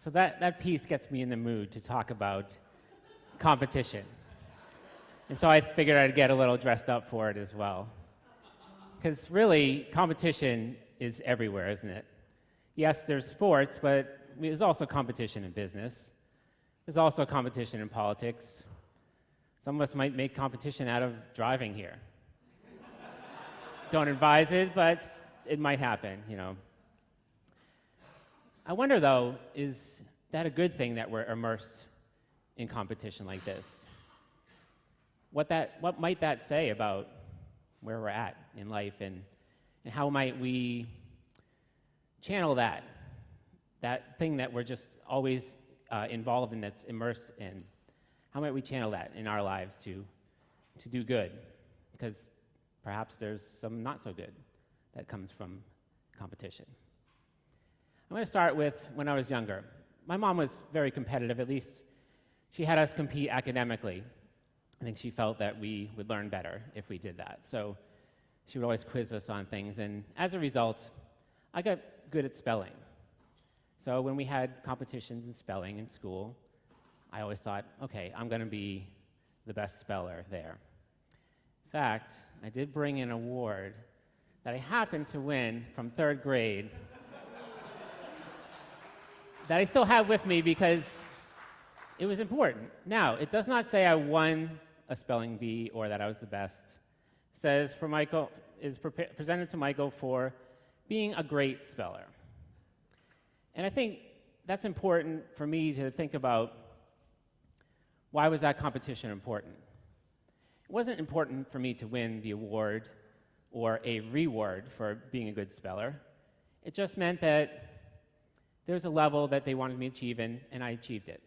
So that piece gets me in the mood to talk about competition. And so I figured I'd get a little dressed up for it as well. Because really, competition is everywhere, isn't it? Yes, there's sports, but there's also competition in business. There's also competition in politics. Some of us might make competition out of driving here. Don't advise it, but it might happen, you know. I wonder, though, is that a good thing that we're immersed in competition like this? What might that say about where we're at in life, and how might we channel that thing that we're just always involved in, that's immersed in? How might we channel that in our lives to do good? Because perhaps there's some not so good that comes from competition. I'm going to start with when I was younger. My mom was very competitive. At least she had us compete academically. I think she felt that we would learn better if we did that. So she would always quiz us on things, and as a result, I got good at spelling. So when we had competitions in spelling in school, I always thought, okay, I'm going to be the best speller there. In fact, I did bring an award that I happened to win from 3rd grade that I still have with me because it was important. Now, it does not say I won a spelling bee or that I was the best. It says for Michael, is presented to Michael for being a great speller. And I think that's important for me to think about, why was that competition important? It wasn't important for me to win the award or a reward for being a good speller. It just meant that there's a level that they wanted me to achieve, and I achieved it.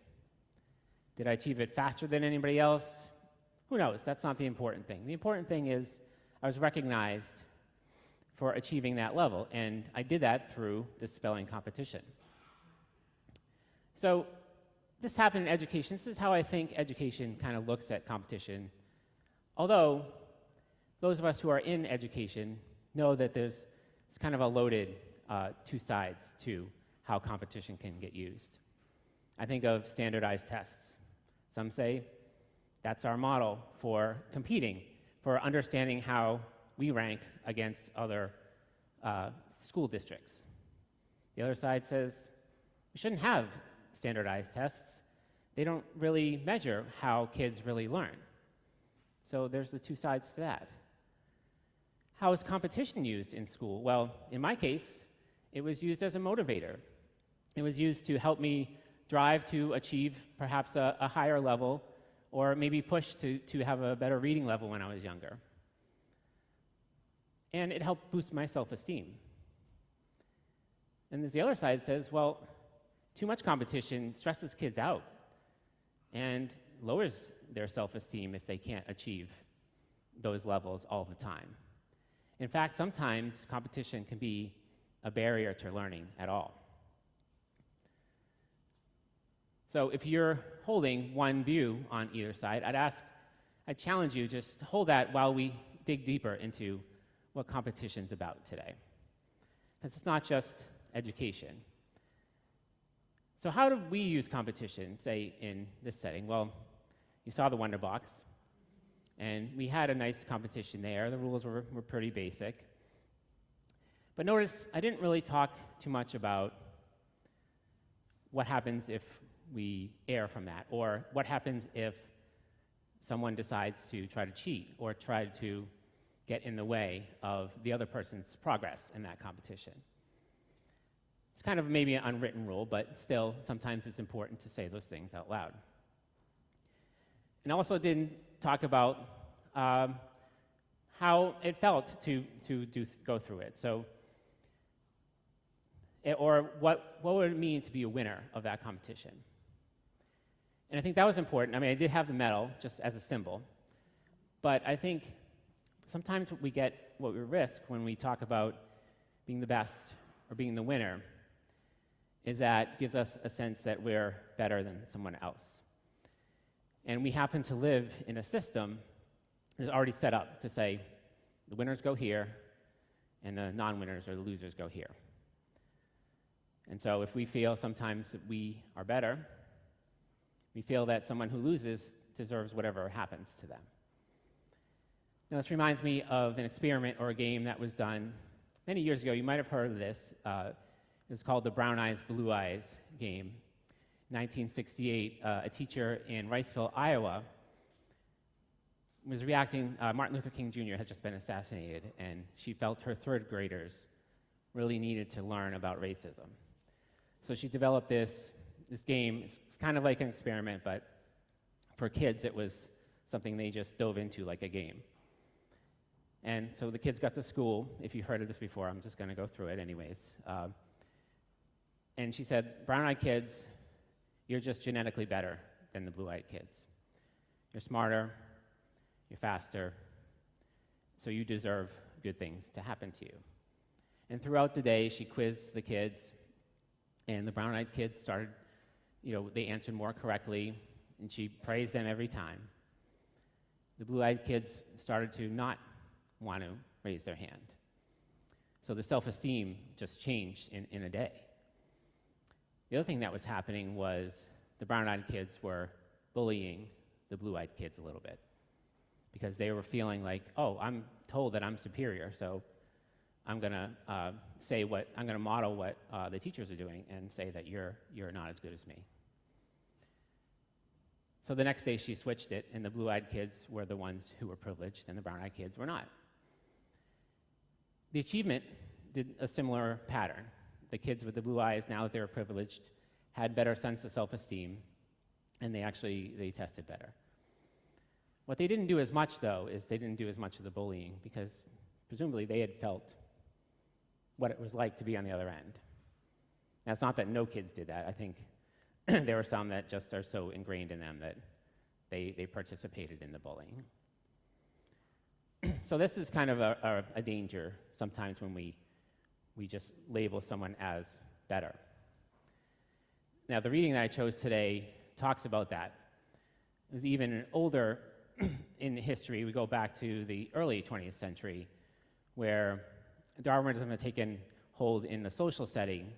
Did I achieve it faster than anybody else? Who knows? That's not the important thing. The important thing is I was recognized for achieving that level, and I did that through the spelling competition. So this happened in education. This is how I think education kind of looks at competition. Although those of us who are in education know that it's kind of a loaded two sides to how competition can get used. I think of standardized tests. Some say that's our model for competing, for understanding how we rank against other school districts. The other side says we shouldn't have standardized tests. They don't really measure how kids really learn. So there's the two sides to that. How is competition used in school? Well, in my case, it was used as a motivator. It was used to help me drive to achieve perhaps a higher level, or maybe push to have a better reading level when I was younger. And it helped boost my self-esteem. And there's the other side that says, well, too much competition stresses kids out and lowers their self-esteem if they can't achieve those levels all the time. In fact, sometimes competition can be a barrier to learning at all. So if you're holding one view on either side, I'd challenge you, just hold that while we dig deeper into what competition's about today. Because it's not just education. So how do we use competition, say, in this setting? Well, you saw the Wonder Box, and we had a nice competition there. The rules were pretty basic. But notice, I didn't really talk too much about what happens if we err from that, or what happens if someone decides to try to cheat or try to get in the way of the other person's progress in that competition. It's kind of maybe an unwritten rule, but still, sometimes it's important to say those things out loud. And I also didn't talk about how it felt to go through it. So, or what would it mean to be a winner of that competition? And I think that was important. I mean, I did have the medal just as a symbol, but I think sometimes we get what we risk when we talk about being the best or being the winner is that gives us a sense that we're better than someone else. And we happen to live in a system that's already set up to say the winners go here and the non-winners or the losers go here. And so if we feel sometimes that we are better, we feel that someone who loses deserves whatever happens to them. Now, this reminds me of an experiment or a game that was done many years ago. You might have heard of this. It was called the Brown Eyes, Blue Eyes game. In 1968, a teacher in Riceville, Iowa, was reacting. Martin Luther King Jr. had just been assassinated, and she felt her third graders really needed to learn about racism. So she developed this game. It's kind of like an experiment, but for kids, it was something they just dove into like a game. And so the kids got to school. If you've heard of this before, I'm just going to go through it anyways. And she said, brown-eyed kids, you're just genetically better than the blue-eyed kids. You're smarter, you're faster, so you deserve good things to happen to you. And throughout the day, she quizzed the kids, and the brown-eyed kids started, they answered more correctly, and she praised them every time. The blue-eyed kids started to not want to raise their hand. So the self-esteem just changed in a day. The other thing that was happening was the brown-eyed kids were bullying the blue-eyed kids a little bit because they were feeling like, oh, I'm told that I'm superior, so I'm going to model what the teachers are doing and say that you're not as good as me. So the next day she switched it, and the blue-eyed kids were the ones who were privileged, and the brown-eyed kids were not. The achievement did a similar pattern. The kids with the blue eyes, now that they were privileged, had better sense of self-esteem, and they tested better. What they didn't do as much, though, is they didn't do as much of the bullying because presumably they had felt what it was like to be on the other end. Now, it's not that no kids did that. I think there were some that just are so ingrained in them that they participated in the bullying. So this is kind of a danger sometimes when we just label someone as better. Now, the reading that I chose today talks about that. It was even older in history. We go back to the early 20th century, where Darwinism had taken hold in the social setting.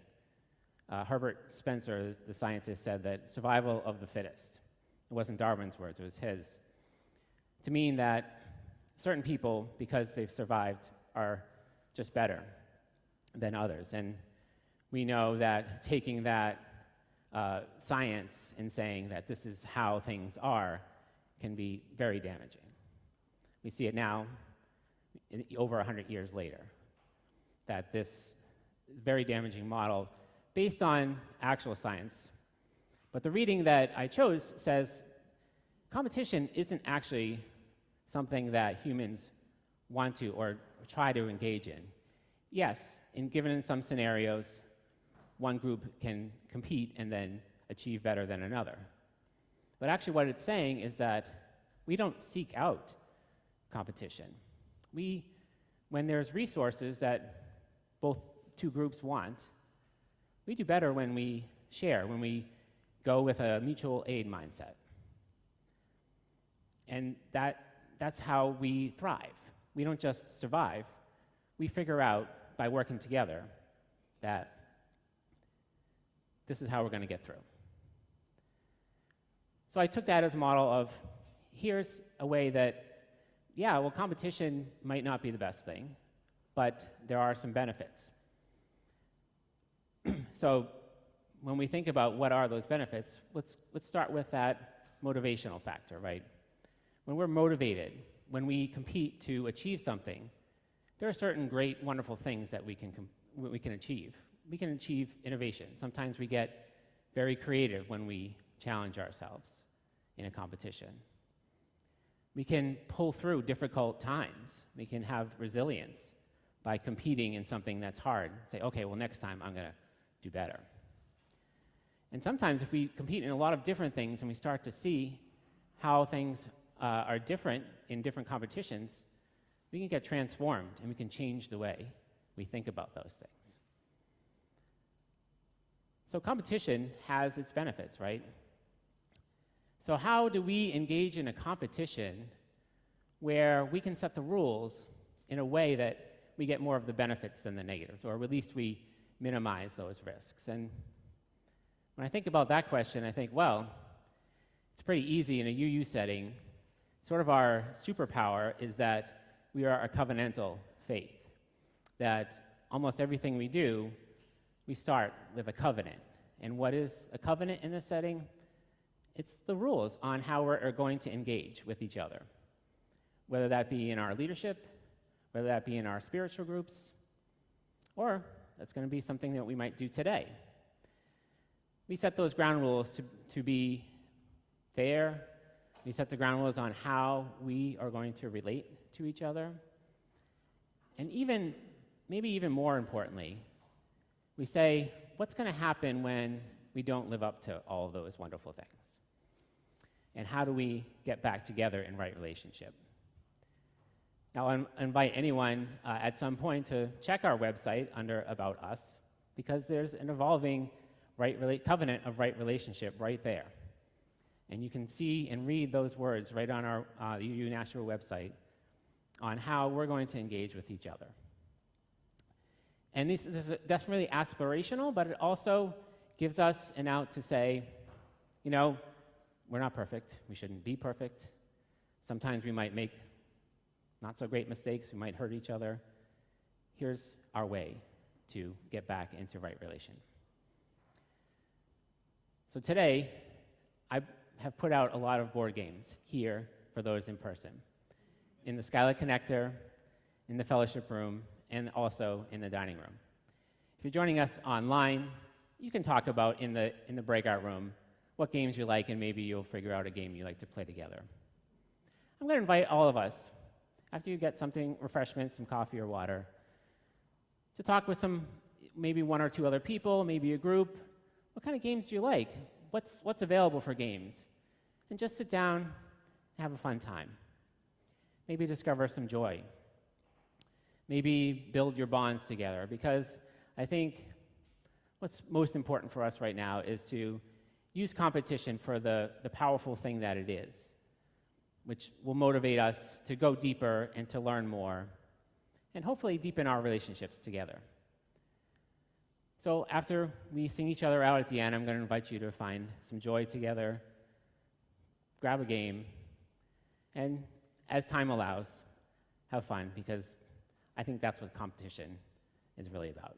Herbert Spencer, the scientist, said that survival of the fittest. It wasn't Darwin's words, it was his. To mean that certain people, because they've survived, are just better than others. And we know that taking that science and saying that this is how things are can be very damaging. We see it now, over 100 years later, that this very damaging model based on actual science. But the reading that I chose says competition isn't actually something that humans want to or try to engage in. Yes, given in some scenarios, one group can compete and then achieve better than another. But actually what it's saying is that we don't seek out competition. When there's resources that both two groups want, we do better when we share, when we go with a mutual aid mindset. And that's how we thrive. We don't just survive. We figure out by working together that this is how we're going to get through. So I took that as a model of, here's a way that, competition might not be the best thing, but there are some benefits. So when we think about what are those benefits, let's start with that motivational factor, right? When we're motivated, when we compete to achieve something, there are certain great, wonderful things that we can achieve. We can achieve innovation. Sometimes we get very creative when we challenge ourselves in a competition. We can pull through difficult times. We can have resilience by competing in something that's hard. Say, okay, well, next time I'm going to do better. And sometimes if we compete in a lot of different things and we start to see how things are different in different competitions, we can get transformed and we can change the way we think about those things. So competition has its benefits, right? So how do we engage in a competition where we can set the rules in a way that we get more of the benefits than the negatives, or at least we minimize those risks? And when I think about that question, I think, well, it's pretty easy in a UU setting. Sort of our superpower is that we are a covenantal faith, that almost everything we do, we start with a covenant. And what is a covenant in this setting? It's the rules on how we're going to engage with each other, whether that be in our leadership, whether that be in our spiritual groups, or that's going to be something that we might do today. We set those ground rules to be fair. We set the ground rules on how we are going to relate to each other. And maybe even more importantly, we say, what's going to happen when we don't live up to all of those wonderful things? And how do we get back together in right relationship? Now, I invite anyone at some point to check our website under About Us, because there's an evolving covenant of right relationship right there. And you can see and read those words right on our UU National website on how we're going to engage with each other. And that's really aspirational, but it also gives us an out to say, we're not perfect. We shouldn't be perfect. Sometimes we might make not so great mistakes. We might hurt each other. Here's our way to get back into right relation. So today, I have put out a lot of board games here for those in person, in the Skylight Connector, in the fellowship room, and also in the dining room. If you're joining us online, you can talk about in the breakout room what games you like, and maybe you'll figure out a game you like to play together. I'm going to invite all of us, after you get something, refreshments, some coffee or water, to talk with maybe one or two other people, maybe a group. What kind of games do you like? What's available for games? And just sit down and have a fun time. Maybe discover some joy. Maybe build your bonds together, because I think what's most important for us right now is to use competition for the powerful thing that it is, which will motivate us to go deeper and to learn more, and hopefully deepen our relationships together. So after we sing each other out at the end, I'm going to invite you to find some joy together, grab a game, and as time allows, have fun, because I think that's what competition is really about.